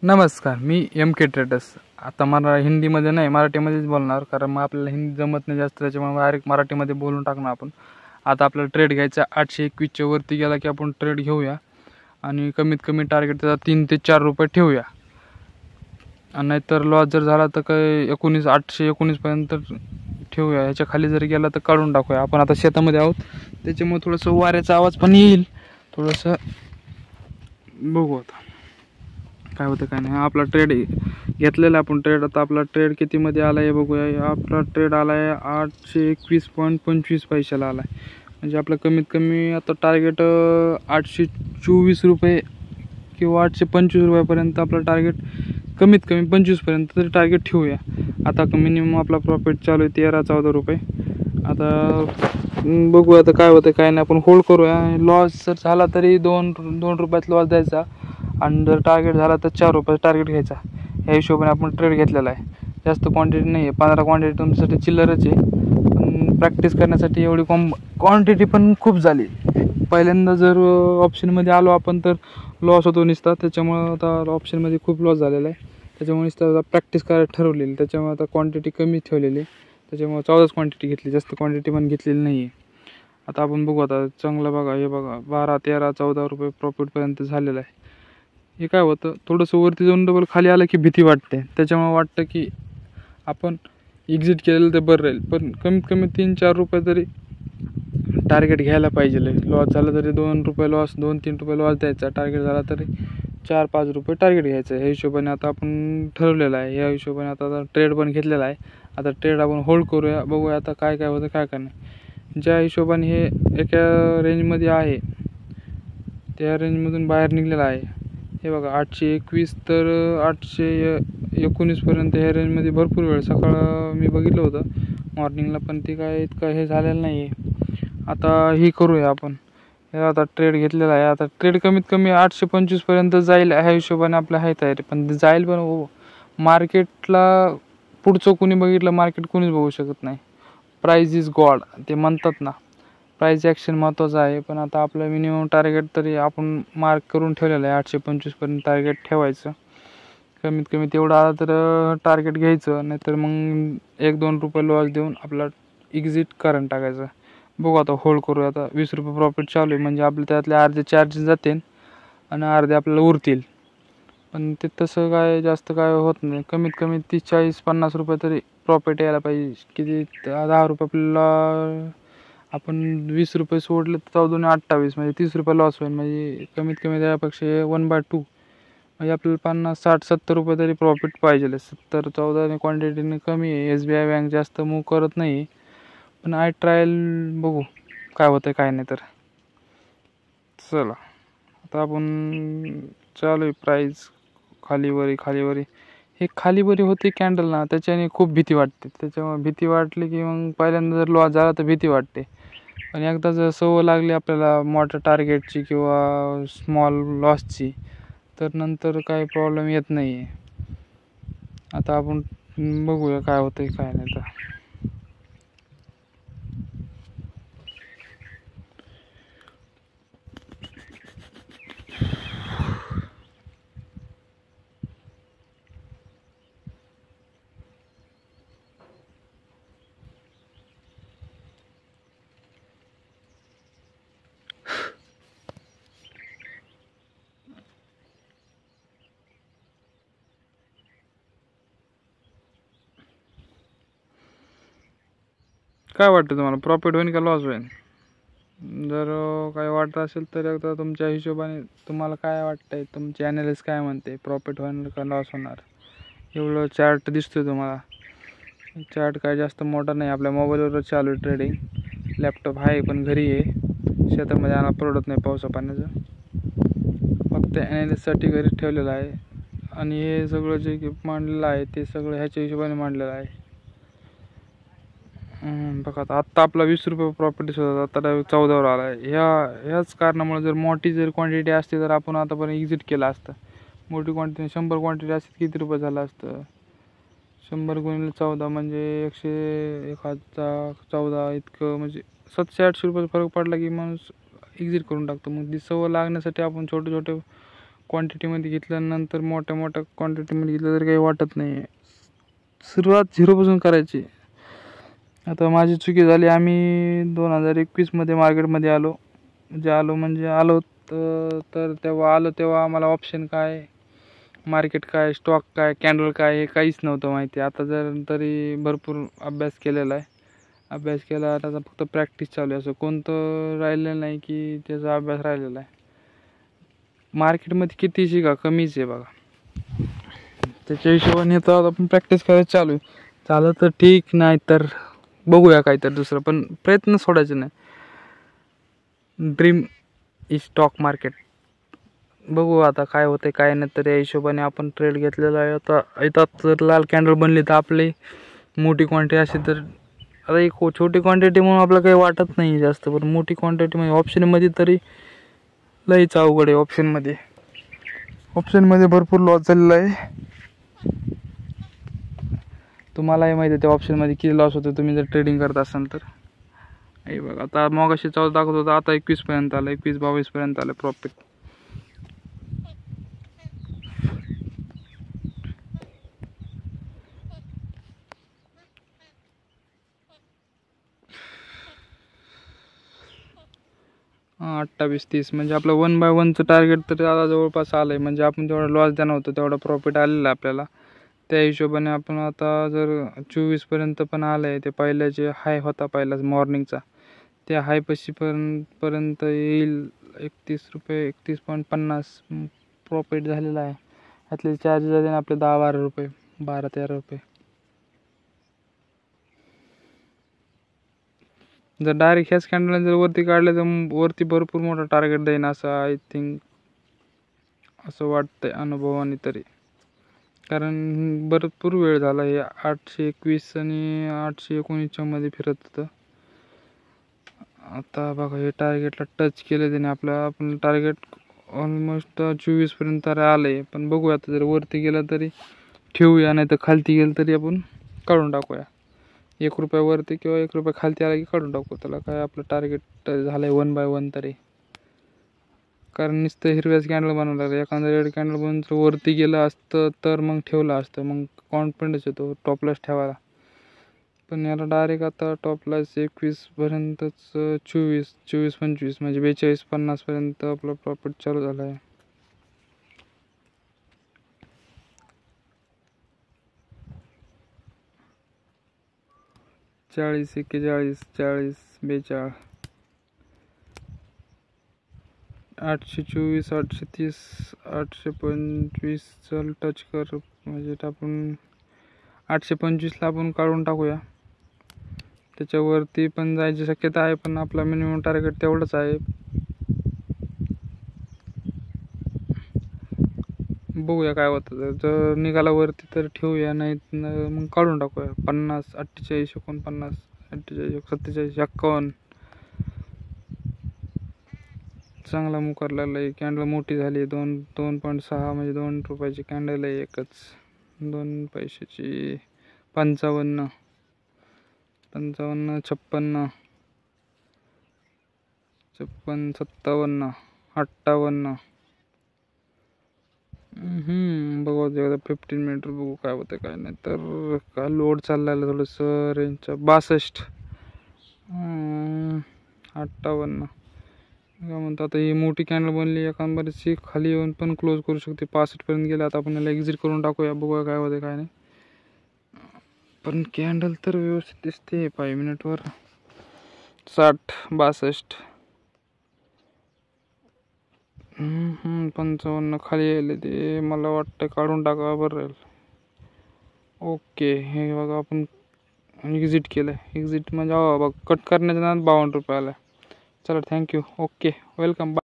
नमस्कार, मी एम के ट्रेडर्स. आता मला हिंदीमध्ये नाही मराठीमध्येच बोलणार, कारण मग आपल्याला हिंदी जमत नाही जास्त, त्याच्यामुळे डायरेक्ट मराठीमध्ये बोलून टाकणार आपण. आता आपल्याला ट्रेड घ्यायचा 821च्या वरती गेला की आपण ट्रेड घेऊया आणि कमीत कमी टार्गेट त्याचा 3 ते 4 रुपये ठेवूया. आणि नाहीतर लॉस जर झाला तर काय 819 पर्यंत ठेवूया. ह्याच्या खाली जर गेला तर काढून टाकूया. आपण आता शेतामध्ये आहोत, त्याच्यामुळे थोडंसं वाऱ्याचा आवाज पण येईल, थोडंसं बघू आता काय होतं काय नाही. आपला ट्रेड घेतलेला आपण ट्रेड. आता आपला ट्रेड कितीमध्ये आला आहे बघूया. आपला ट्रेड आला आहे 821.25 पैशाला आला आहे. म्हणजे आपलं कमीत कमी आता टार्गेट 824 रुपये किंवा 825 रुपयापर्यंत आपलं टार्गेट, कमीत कमी 25पर्यंत तरी टार्गेट ठेवूया. आता मिनिमम आपला प्रॉफिट चालू आहे 13-14 रुपये. आता बघू आता काय होतं काय नाही. आपण होल्ड करूया. लॉस जर झाला तरी 2 रुपयात लॉस द्यायचा आणि जर टार्गेट झाला तर 4 रुपयाचा टार्गेट घ्यायचा. ह्या हिशोबाने आपण ट्रेड घेतलेला आहे. जास्त क्वांटिटी नाही आहे, 15 क्वांटिटी तुमच्यासाठी चिल्लरच आहे. पण प्रॅक्टिस करण्यासाठी एवढी क्वांटिटी पण खूप झाली. पहिल्यांदा जर ऑप्शनमध्ये आलो आपण तर लॉस होतो निसता. त्याच्यामुळं आता ऑप्शनमध्ये खूप लॉस झालेला आहे. त्याच्यामुळे निसता प्रॅक्टिस करायला ठरवलेली. त्याच्यामुळे आता क्वांटिटी कमी ठेवलेली. त्याच्यामुळे 14च क्वांटिटी घेतली, जास्त क्वांटिटी पण घेतलेली नाही आहे. आता आपण बघू. आता चांगलं बघा, हे बघा 12, 13, 14 रुपये प्रॉफिटपर्यंत झालेलं आहे. हे काय होतं, थोडंसं वरती जाऊन डबल खाली आलं की भीती वाटते. त्याच्यामुळे वाटतं की आपण एक्झिट केलेलं तर बरं राहील. पण कमीत कमी 3-4 रुपये तरी टार्गेट घ्यायला पाहिजे. लॉस झाला तरी 2 रुपये लॉस, 2-3 रुपये लॉस द्यायचा. टार्गेट झाला तरी 4-5 रुपये टार्गेट घ्यायचं. ह्या हिशोबाने आता आपण ठरवलेलं आहे. ह्या हिशोबाने आता ट्रेड पण घेतलेला आहे. आता ट्रेड आपण होल्ड करूया, बघूया आता काय काय होतं काय काय नाही. ज्या हिशोबाने हे एका रेंजमध्ये आहे त्या रेंजमधून बाहेर निघलेलं आहे. हे बघा 821 तर 819 पर्यंत ह्या रेंजमध्ये भरपूर वेळ सकाळ मी बघितलं होतं मॉर्निंगला, पण ते काय इतकं हे झालेलं नाही आहे. आता ही करूया आपण. हे आता ट्रेड घेतलेला आहे. आता ट्रेड कमीत कमी 825 पर्यंत जाईल ह्या हिशोबाने आपल्या आहे तयारी. पण जाईल पण मार्केटला पुढचं कोणी बघितलं, मार्केट कोणीच बघू शकत नाही. प्राईज इज गॉड ते म्हणतात ना. प्राईज ॲक्शन महत्त्वाचं आहे. पण आता आपलं मिनिमम टार्गेट तरी आपण मार्क करून ठेवलेलं आहे. 825 पर्यंत टार्गेट ठेवायचं. कमीत कमी तेवढं आलं तर टार्गेट घ्यायचं, नाहीतर मग 1-2 रुपये लॉस देऊन आपला एक्झिट करून टाकायचं. बघू आता होल्ड करूया. आता 20 रुपये प्रॉफिट चालू आहे, म्हणजे आपले त्यातले अर्धे चार्जेस जातील आणि अर्धे आपल्याला उरतील. पण ते तसं काय जास्त काय होत नाही. कमीत कमी 30-40-50 रुपये तरी प्रॉफिट यायला पाहिजे. किती 10 रुपये आपल्याला, आपण 20 रुपये सोडले तर 14-28 म्हणजे 30 रुपये लॉस होईल. म्हणजे कमीत कमी त्यापेक्षा 1/2 म्हणजे आपल्याला 50-60-70 रुपये तरी प्रॉफिट पाहिजे. 70-14 क्वांटिटीने कमी आहे. SBI बँक जास्त मूव करत नाही. पण ट्रायल बघू काय होतं काय नाही. तर चला आता आपण चालू आहे. प्राईज खालीवरी हे खालीवरी होते कॅन्डल ना, त्याच्याने खूप भीती वाटते. त्याच्यामुळे भीती वाटली की मग पहिल्यांदा जर लॉस झाला तर भीती वाटते. पण एकदा जर सवय लागली आपल्याला मोठ्या टार्गेटची किंवा स्मॉल लॉसची, तर नंतर काही प्रॉब्लेम येत नाही आहे. आता आपण बघूया काय होतं काय नाही. तर काय वाटतं तुम्हाला, प्रॉफिट होईल का लॉस होईल? जर काय वाटत असेल तर एकदा तुमच्या हिशोबाने तुम्हाला काय वाटतंय, तुमचे ॲनालिस्ट काय म्हणते, प्रॉफिट होणार का लॉस होणार? एवढं चार्ट दिसतोय तुम्हाला. चार्ट काय जास्त मोठा नाही, आपल्या मोबाईलवरच चालू आहे ट्रेडिंग. लॅपटॉप आहे पण घरी आहे, शेतामध्ये आणा परवडत नाही पावसा पाण्याचं. फक्त ॲनालिस्टसाठी घरी ठेवलेलं आहे. आणि हे सगळं जे मांडलेलं आहे ते सगळं ह्याच्या हिशोबाने मांडलेलं आहे. बघा आत्ता आपला 20 रुपये प्रॉफिट होता, आता 14वर आला आहे. ह्याच कारणामुळे जर मोठी जर क्वांटिटी असते तर आपण आतापर्यंत एक्झिट केलं असतं. मोठी क्वांटिटी 100 क्वांटिटी असते किती रुपये झालं असतं? 100 गुणिले 14 म्हणजे 1,014 इतकं, म्हणजे 700-800 रुपये फरक पडला की माणूस एक्झिट करून टाकतो. मग ती सवय लागण्यासाठी आपण छोटे छोटे क्वांटिटीमध्ये घेतल्यानंतर मोठ्या मोठ्या क्वांटिटीमध्ये घेतलं तरी काही वाटत नाही आहे. सुरुवात 0पासून करायची. आता माझी चुकी झाली. आम्ही 2021मध्ये मार्केटमध्ये आलो. आलो तर तेव्हा आम्हाला ऑप्शन काय, मार्केट काय, स्टॉक काय, कॅन्डल काय हे काहीच नव्हतं माहिती. आता तरी भरपूर अभ्यास केलेला आहे. अभ्यास केला, आता फक्त प्रॅक्टिस चालू आहे. असं कोणतं राहिलेलं नाही की त्याचा अभ्यास राहिलेला आहे. मार्केटमध्ये किती शिका कमीच आहे बघा. त्याच्या हिशोबाने तर आपण प्रॅक्टिस करायचं चालू आहे. झालं तर ठीक, नाही तर बघूया काहीतरी दुसरं, पण प्रयत्न सोडायचे नाही. Dream is stock market. बघू आता काय होते काय नाही. तर या हिशोबाने आपण ट्रेड घेतलेला आहे. आता येतात जर लाल कॅन्डल बनली तर आपली मोठी क्वांटिटी अशी, तर आता एक छोटी क्वांटिटी म्हणून आपलं काही वाटत नाही जास्त, पण मोठी क्वांटिटी म्हणजे ऑप्शनमध्ये तरी लईच अवघड आहे. ऑप्शनमध्ये भरपूर लॉस झालेला आहे. तुम्हालाही माहिती आहे त्या ऑप्शनमध्ये किती लॉस होतो तुम्ही जर ट्रेडिंग करत असाल तर. हे बघा आता मगाशी 14 दाखवत होता, आता 21पर्यंत आलं, 21-22पर्यंत आलं प्रॉफिट. हां 28-30 म्हणजे आपलं 1/1चं टार्गेट तर आता जवळपास आलं आहे. म्हणजे आपण जेवढा लॉस द्या नव्हतं तेवढा प्रॉफिट आलेला आहे आपल्याला. त्या हिशोबाने आपण आता जर 24पर्यंत पण आलं आहे, ते पहिल्याचे हाय होता पहिलाच मॉर्निंगचा, त्या हायपाशी पर्यंत येईल. 31 रुपये, 31.50 प्रॉफिट झालेला आहे. ह्यातले चार्जेस झाले आपले 10-12 रुपये, 12-13 रुपये. जर डायरेक्ट ह्याच कॅन्डलला जर वरती काढलं तर वरती भरपूर मोठा टार्गेट देईन असं आय थिंक, असं वाटतंय अनुभवाने तरी. कारण भरपूर वेळ झाला हे 821 आणि 819च्या मध्ये फिरत होतं. आता बघा हे टार्गेटला टच केलं त्याने आपण टार्गेट ऑलमोस्ट 24पर्यंत आलं आहे. पण बघूया आता जर वरती गेलं तरी ठेवूया, नाही तर खालती गेलं तरी आपण काढून टाकूया. 1 रुपया वरती किंवा 1 रुपया खालती आला की काढून टाकू. त्याला काय आपलं टार्गेट झालं आहे 1/1 तरी. कारण नुसतं हिरव्याच कॅन्डल बनवलं लागलं. एखादं रेड कॅन्डल बनवून जर वरती गेलं असतं तर मग ठेवलं असतं, मग कॉन्फिडन्स येतो टॉपलाच ठेवायला. पण याला डायरेक्ट आता टॉपलाच 21पर्यंतच 24-25 म्हणजे 42-50पर्यंत आपलं प्रॉफिट चालू झालं आहे. चाळीस, 41, 40, 42, 824, 830, 825 चल टच कर, म्हणजे आपण 825ला आपण काढून टाकूया. त्याच्यावरती पण जायची शक्यता आहे, पण आपला मिनिमम टार्गेट तेवढंच आहे. बघूया काय होतं. जर निघाला वरती तर ठेवूया, नाही मग काढून टाकूया. 50, 48, 49, 48, 47, 51 चांगला मुकार लागला आहे. कॅन्डल मोठी झाली, 2.6 म्हणजे 2 रुपयाची कॅन्डल आहे एकच. 2 पैशाची 55, 56, 56, 57, 58. बघू एकदा 15 मिनिट बघू काय होतं काय नाही. तर काय लोड चाललेलं थोडंसं रेंजचा. 62, 58 काय म्हणतो. आता ही मोठी कॅन्डल बनली, एका बरीचशी खाली येऊन पण क्लोज करू शकते. 65पर्यंत गेले. आता आपण याला एक्झिट करून टाकूया, बघूया काय होते काय नाही. पण कॅन्डल तर व्यवस्थित दिसते 5 मिनिटवर. 60, 62, 55 खाली यायला ते. मला वाटतं काढून टाका बरं राहील. ओके, हे बघा आपण एक्झिट केलं आहे. एक्झिट म्हणजे बघ कट करण्याच्या नादात 52 रुपये आला. चला थँक्यू. Okay, welcome.